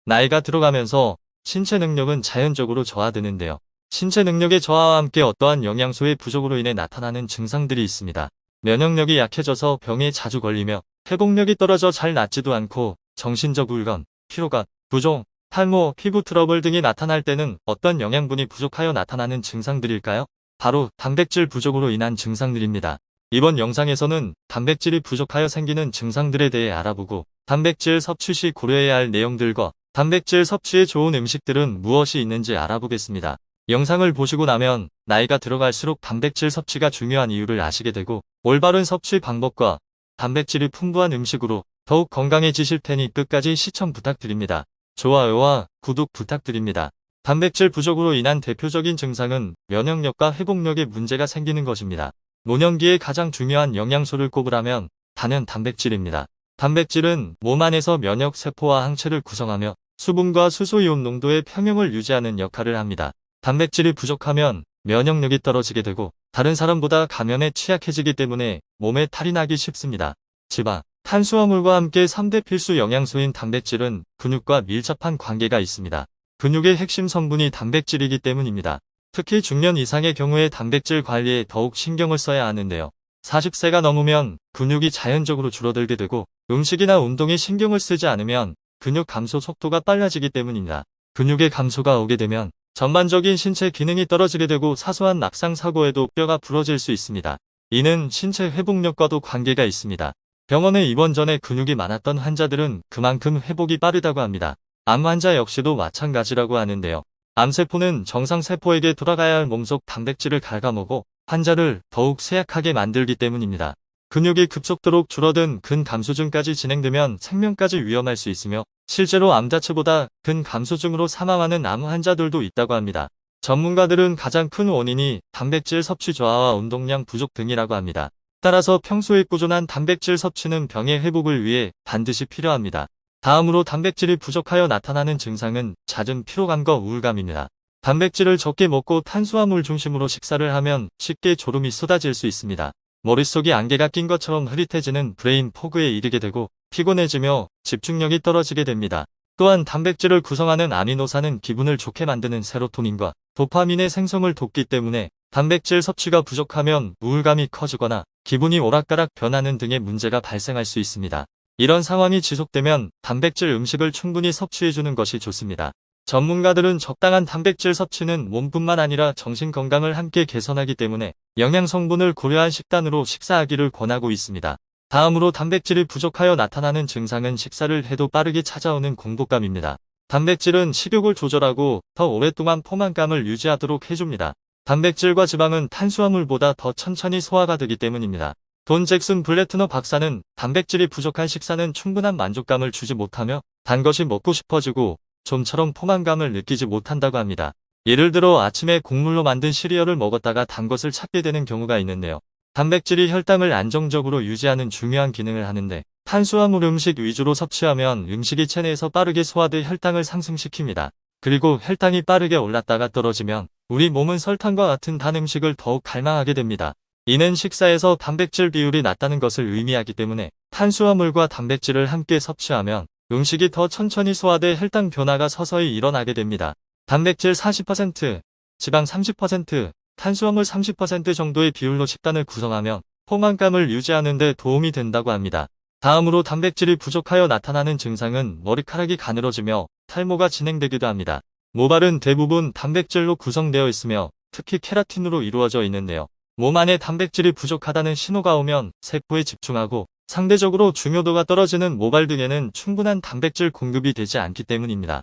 나이가 들어가면서 신체 능력은 자연적으로 저하되는데요. 신체 능력의 저하와 함께 어떠한 영양소의 부족으로 인해 나타나는 증상들이 있습니다. 면역력이 약해져서 병에 자주 걸리며 회복력이 떨어져 잘 낫지도 않고 정신적 우울감, 피로감, 부종, 탈모, 피부 트러블 등이 나타날 때는 어떤 영양분이 부족하여 나타나는 증상들일까요? 바로 단백질 부족으로 인한 증상들입니다. 이번 영상에서는 단백질이 부족하여 생기는 증상들에 대해 알아보고 단백질 섭취 시 고려해야 할 내용들과 단백질 섭취에 좋은 음식들은 무엇이 있는지 알아보겠습니다. 영상을 보시고 나면 나이가 들어갈수록 단백질 섭취가 중요한 이유를 아시게 되고 올바른 섭취 방법과 단백질이 풍부한 음식으로 더욱 건강해지실 테니 끝까지 시청 부탁드립니다. 좋아요와 구독 부탁드립니다. 단백질 부족으로 인한 대표적인 증상은 면역력과 회복력에 문제가 생기는 것입니다. 노년기에 가장 중요한 영양소를 꼽으라면 단연 단백질입니다. 단백질은 몸 안에서 면역 세포와 항체를 구성하며 수분과 수소이온 농도의 평형을 유지하는 역할을 합니다. 단백질이 부족하면 면역력이 떨어지게 되고 다른 사람보다 감염에 취약해지기 때문에 몸에 탈이 나기 쉽습니다. 지방, 탄수화물과 함께 3대 필수 영양소인 단백질은 근육과 밀접한 관계가 있습니다. 근육의 핵심 성분이 단백질이기 때문입니다. 특히 중년 이상의 경우에 단백질 관리에 더욱 신경을 써야 하는데요. 40세가 넘으면 근육이 자연적으로 줄어들게 되고 음식이나 운동에 신경을 쓰지 않으면 근육 감소 속도가 빨라지기 때문입니다. 근육의 감소가 오게 되면 전반적인 신체 기능이 떨어지게 되고 사소한 낙상 사고에도 뼈가 부러질 수 있습니다. 이는 신체 회복력과도 관계가 있습니다. 병원에 입원 전에 근육이 많았던 환자들은 그만큼 회복이 빠르다고 합니다. 암 환자 역시도 마찬가지라고 하는데요. 암세포는 정상세포에게 돌아가야 할 몸속 단백질을 갉아먹어 환자를 더욱 쇠약하게 만들기 때문입니다. 근육이 급속도로 줄어든 근감소증까지 진행되면 생명까지 위험할 수 있으며 실제로 암 자체보다 근감소증으로 사망하는 암 환자들도 있다고 합니다. 전문가들은 가장 큰 원인이 단백질 섭취 저하와 운동량 부족 등이라고 합니다. 따라서 평소에 꾸준한 단백질 섭취는 병의 회복을 위해 반드시 필요합니다. 다음으로 단백질이 부족하여 나타나는 증상은 잦은 피로감과 우울감입니다. 단백질을 적게 먹고 탄수화물 중심으로 식사를 하면 쉽게 졸음이 쏟아질 수 있습니다. 머릿속이 안개가 낀 것처럼 흐릿해지는 브레인 포그에 이르게 되고 피곤해지며 집중력이 떨어지게 됩니다. 또한 단백질을 구성하는 아미노산은 기분을 좋게 만드는 세로토닌과 도파민의 생성을 돕기 때문에 단백질 섭취가 부족하면 우울감이 커지거나 기분이 오락가락 변하는 등의 문제가 발생할 수 있습니다. 이런 상황이 지속되면 단백질 음식을 충분히 섭취해주는 것이 좋습니다. 전문가들은 적당한 단백질 섭취는 몸뿐만 아니라 정신 건강을 함께 개선하기 때문에 영양 성분을 고려한 식단으로 식사하기를 권하고 있습니다. 다음으로 단백질이 부족하여 나타나는 증상은 식사를 해도 빠르게 찾아오는 공복감입니다. 단백질은 식욕을 조절하고 더 오랫동안 포만감을 유지하도록 해줍니다. 단백질과 지방은 탄수화물보다 더 천천히 소화가 되기 때문입니다. 돈 잭슨 블래트너 박사는 단백질이 부족한 식사는 충분한 만족감을 주지 못하며 단 것이 먹고 싶어지고 좀처럼 포만감을 느끼지 못한다고 합니다. 예를 들어 아침에 곡물로 만든 시리얼을 먹었다가 단 것을 찾게 되는 경우가 있는데요. 단백질이 혈당을 안정적으로 유지하는 중요한 기능을 하는데 탄수화물 음식 위주로 섭취하면 음식이 체내에서 빠르게 소화돼 혈당을 상승시킵니다. 그리고 혈당이 빠르게 올랐다가 떨어지면 우리 몸은 설탕과 같은 단 음식을 더욱 갈망하게 됩니다. 이는 식사에서 단백질 비율이 낮다는 것을 의미하기 때문에 탄수화물과 단백질을 함께 섭취하면 음식이 더 천천히 소화돼 혈당 변화가 서서히 일어나게 됩니다. 단백질 40%, 지방 30%, 탄수화물 30% 정도의 비율로 식단을 구성하면 포만감을 유지하는 데 도움이 된다고 합니다. 다음으로 단백질이 부족하여 나타나는 증상은 머리카락이 가늘어지며 탈모가 진행되기도 합니다. 모발은 대부분 단백질로 구성되어 있으며 특히 케라틴으로 이루어져 있는데요. 몸 안에 단백질이 부족하다는 신호가 오면 세포에 집중하고 상대적으로 중요도가 떨어지는 모발 등에는 충분한 단백질 공급이 되지 않기 때문입니다.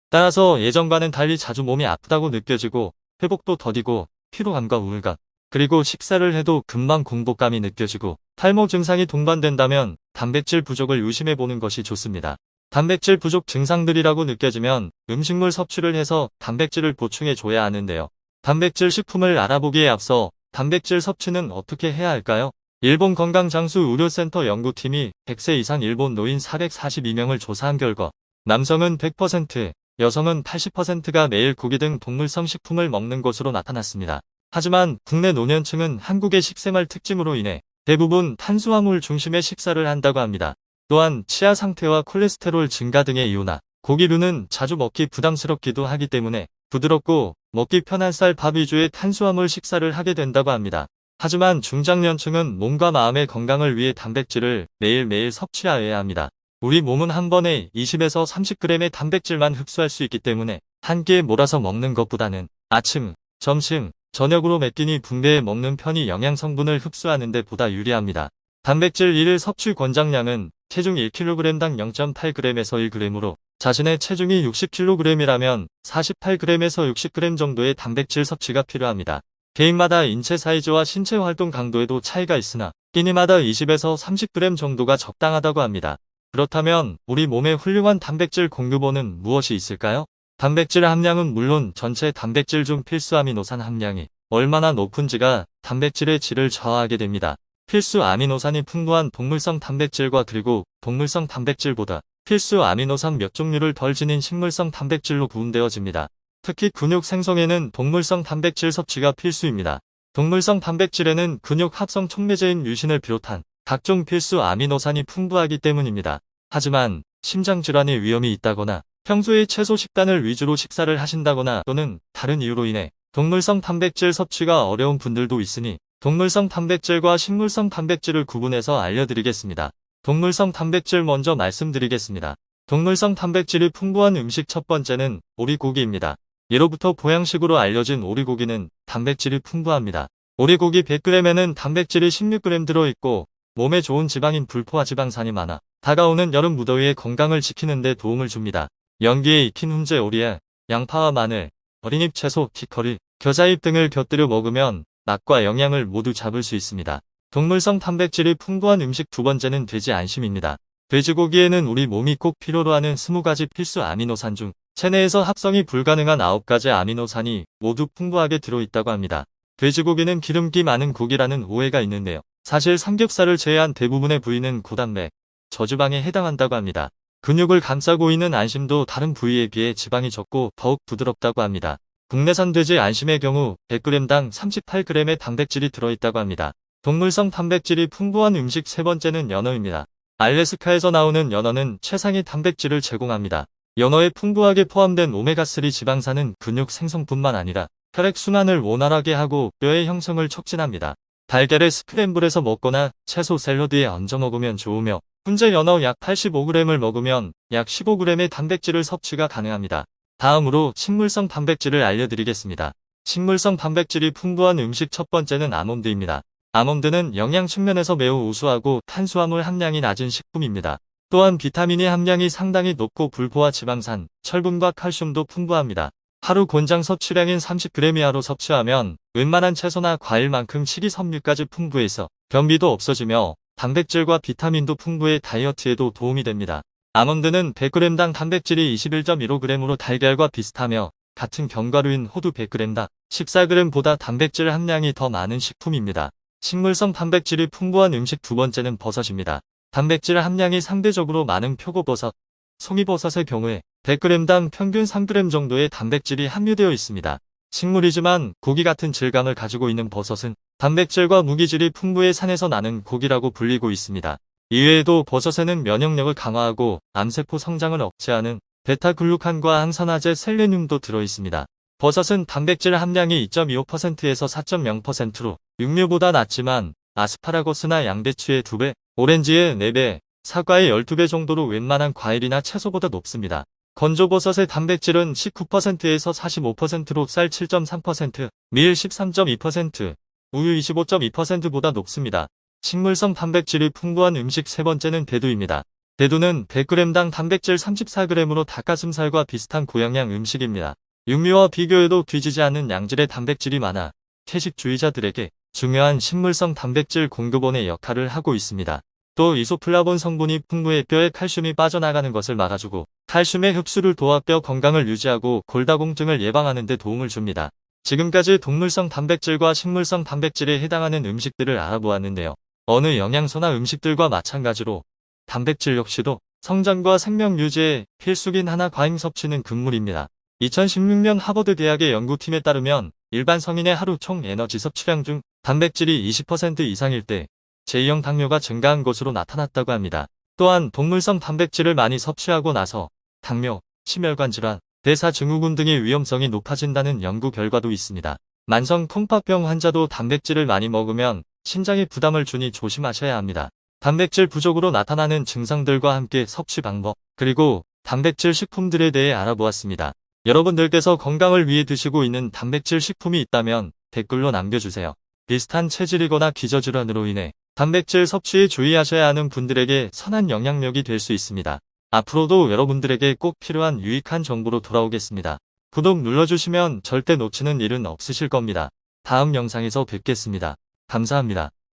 따라서 예전과는 달리 자주 몸이 아프다고 느껴지고 회복도 더디고 피로감과 우울감, 그리고 식사를 해도 금방 공복감이 느껴지고 탈모 증상이 동반된다면 단백질 부족을 의심해보는 것이 좋습니다. 단백질 부족 증상들이라고 느껴지면 음식물 섭취를 해서 단백질을 보충해줘야 하는데요. 단백질 식품을 알아보기에 앞서 단백질 섭취는 어떻게 해야 할까요? 일본 건강장수의료센터 연구팀이 100세 이상 일본 노인 442명을 조사한 결과 남성은 100%, 여성은 80%가 매일 고기 등 동물성 식품을 먹는 것으로 나타났습니다. 하지만 국내 노년층은 한국의 식생활 특징으로 인해 대부분 탄수화물 중심의 식사를 한다고 합니다. 또한 치아 상태와 콜레스테롤 증가 등의 이유나 고기류는 자주 먹기 부담스럽기도 하기 때문에 부드럽고 먹기 편한 쌀, 밥 위주의 탄수화물 식사를 하게 된다고 합니다. 하지만 중장년층은 몸과 마음의 건강을 위해 단백질을 매일매일 섭취해야 합니다. 우리 몸은 한 번에 20에서 30g의 단백질만 흡수할 수 있기 때문에 한 끼에 몰아서 먹는 것보다는 아침, 점심, 저녁으로 몇 끼니 분배해 먹는 편이 영양 성분을 흡수하는 데 보다 유리합니다. 단백질 1일 섭취 권장량은 체중 1kg당 0.8g에서 1g으로 자신의 체중이 60kg이라면 48g에서 60g 정도의 단백질 섭취가 필요합니다. 개인마다 인체 사이즈와 신체 활동 강도에도 차이가 있으나 끼니마다 20에서 30g 정도가 적당하다고 합니다. 그렇다면 우리 몸에 훌륭한 단백질 공급원은 무엇이 있을까요? 단백질 함량은 물론 전체 단백질 중 필수 아미노산 함량이 얼마나 높은지가 단백질의 질을 좌우하게 됩니다. 필수 아미노산이 풍부한 동물성 단백질과 그리고 동물성 단백질보다 필수 아미노산 몇 종류를 덜 지닌 식물성 단백질로 구분되어집니다. 특히 근육 생성에는 동물성 단백질 섭취가 필수입니다. 동물성 단백질에는 근육 합성 촉매제인 류신을 비롯한 각종 필수 아미노산이 풍부하기 때문입니다. 하지만 심장질환의 위험이 있다거나 평소에 채소 식단을 위주로 식사를 하신다거나 또는 다른 이유로 인해 동물성 단백질 섭취가 어려운 분들도 있으니 동물성 단백질과 식물성 단백질을 구분해서 알려드리겠습니다. 동물성 단백질 먼저 말씀드리겠습니다. 동물성 단백질이 풍부한 음식 첫 번째는 오리고기입니다. 예로부터 보양식으로 알려진 오리고기는 단백질이 풍부합니다. 오리고기 100g에는 단백질이 16g 들어있고 몸에 좋은 지방인 불포화 지방산이 많아 다가오는 여름 무더위에 건강을 지키는 데 도움을 줍니다. 연기에 익힌 훈제 오리에 양파와 마늘, 어린잎 채소, 키커리, 겨자잎 등을 곁들여 먹으면 맛과 영양을 모두 잡을 수 있습니다. 동물성 단백질이 풍부한 음식 두 번째는 돼지 안심입니다. 돼지고기에는 우리 몸이 꼭 필요로 하는 20가지 필수 아미노산 중 체내에서 합성이 불가능한 9가지 아미노산이 모두 풍부하게 들어있다고 합니다. 돼지고기는 기름기 많은 고기라는 오해가 있는데요. 사실 삼겹살을 제외한 대부분의 부위는 고단백, 저지방에 해당한다고 합니다. 근육을 감싸고 있는 안심도 다른 부위에 비해 지방이 적고 더욱 부드럽다고 합니다. 국내산 돼지 안심의 경우 100g당 38g의 단백질이 들어있다고 합니다. 동물성 단백질이 풍부한 음식 세 번째는 연어입니다. 알래스카에서 나오는 연어는 최상의 단백질을 제공합니다. 연어에 풍부하게 포함된 오메가3 지방산은 근육 생성뿐만 아니라 혈액순환을 원활하게 하고 뼈의 형성을 촉진합니다. 달걀에 스크램블해서 먹거나 채소 샐러드에 얹어 먹으면 좋으며 훈제 연어 약 85g을 먹으면 약 15g의 단백질을 섭취가 가능합니다. 다음으로 식물성 단백질을 알려드리겠습니다. 식물성 단백질이 풍부한 음식 첫 번째는 아몬드입니다. 아몬드는 영양 측면에서 매우 우수하고 탄수화물 함량이 낮은 식품입니다. 또한 비타민의 함량이 상당히 높고 불포화 지방산, 철분과 칼슘도 풍부합니다. 하루 권장 섭취량인 30g 이하로 섭취하면 웬만한 채소나 과일만큼 식이섬유까지 풍부해서 변비도 없어지며 단백질과 비타민도 풍부해 다이어트에도 도움이 됩니다. 아몬드는 100g당 단백질이 21.15g으로 달걀과 비슷하며 같은 견과류인 호두 100g당 14g보다 단백질 함량이 더 많은 식품입니다. 식물성 단백질이 풍부한 음식 두 번째는 버섯입니다. 단백질 함량이 상대적으로 많은 표고버섯, 송이버섯의 경우에 100g당 평균 3g 정도의 단백질이 함유되어 있습니다. 식물이지만 고기 같은 질감을 가지고 있는 버섯은 단백질과 무기질이 풍부해 산에서 나는 고기라고 불리고 있습니다. 이외에도 버섯에는 면역력을 강화하고 암세포 성장을 억제하는 베타글루칸과 항산화제 셀레늄도 들어있습니다. 버섯은 단백질 함량이 2.25%에서 4.0%로 육류보다 낮지만 아스파라거스나 양배추의 2배, 오렌지의 4배, 사과의 12배 정도로 웬만한 과일이나 채소보다 높습니다. 건조버섯의 단백질은 19%에서 45%로 쌀 7.3%, 밀 13.2%, 우유 25.2%보다 높습니다. 식물성 단백질이 풍부한 음식 세 번째는 대두입니다. 대두는 100g당 단백질 34g으로 닭가슴살과 비슷한 고영양 음식입니다. 육류와 비교해도 뒤지지 않는 양질의 단백질이 많아 채식주의자들에게 중요한 식물성 단백질 공급원의 역할을 하고 있습니다. 또 이소플라본 성분이 풍부해 뼈에 칼슘이 빠져나가는 것을 막아주고 칼슘의 흡수를 도와 뼈 건강을 유지하고 골다공증을 예방하는 데 도움을 줍니다. 지금까지 동물성 단백질과 식물성 단백질에 해당하는 음식들을 알아보았는데요. 어느 영양소나 음식들과 마찬가지로 단백질 역시도 성장과 생명 유지에 필수긴 하나 과잉 섭취는 금물입니다. 2016년 하버드 대학의 연구팀에 따르면 일반 성인의 하루 총 에너지 섭취량 중 단백질이 20% 이상일 때 제2형 당뇨가 증가한 것으로 나타났다고 합니다. 또한 동물성 단백질을 많이 섭취하고 나서 당뇨, 심혈관 질환, 대사증후군 등의 위험성이 높아진다는 연구 결과도 있습니다. 만성 콩팥병 환자도 단백질을 많이 먹으면 신장에 부담을 주니 조심하셔야 합니다. 단백질 부족으로 나타나는 증상들과 함께 섭취 방법, 그리고 단백질 식품들에 대해 알아보았습니다. 여러분들께서 건강을 위해 드시고 있는 단백질 식품이 있다면 댓글로 남겨주세요. 비슷한 체질이거나 기저질환으로 인해 단백질 섭취에 주의하셔야 하는 분들에게 선한 영향력이 될 수 있습니다. 앞으로도 여러분들에게 꼭 필요한 유익한 정보로 돌아오겠습니다. 구독 눌러주시면 절대 놓치는 일은 없으실 겁니다. 다음 영상에서 뵙겠습니다. 감사합니다.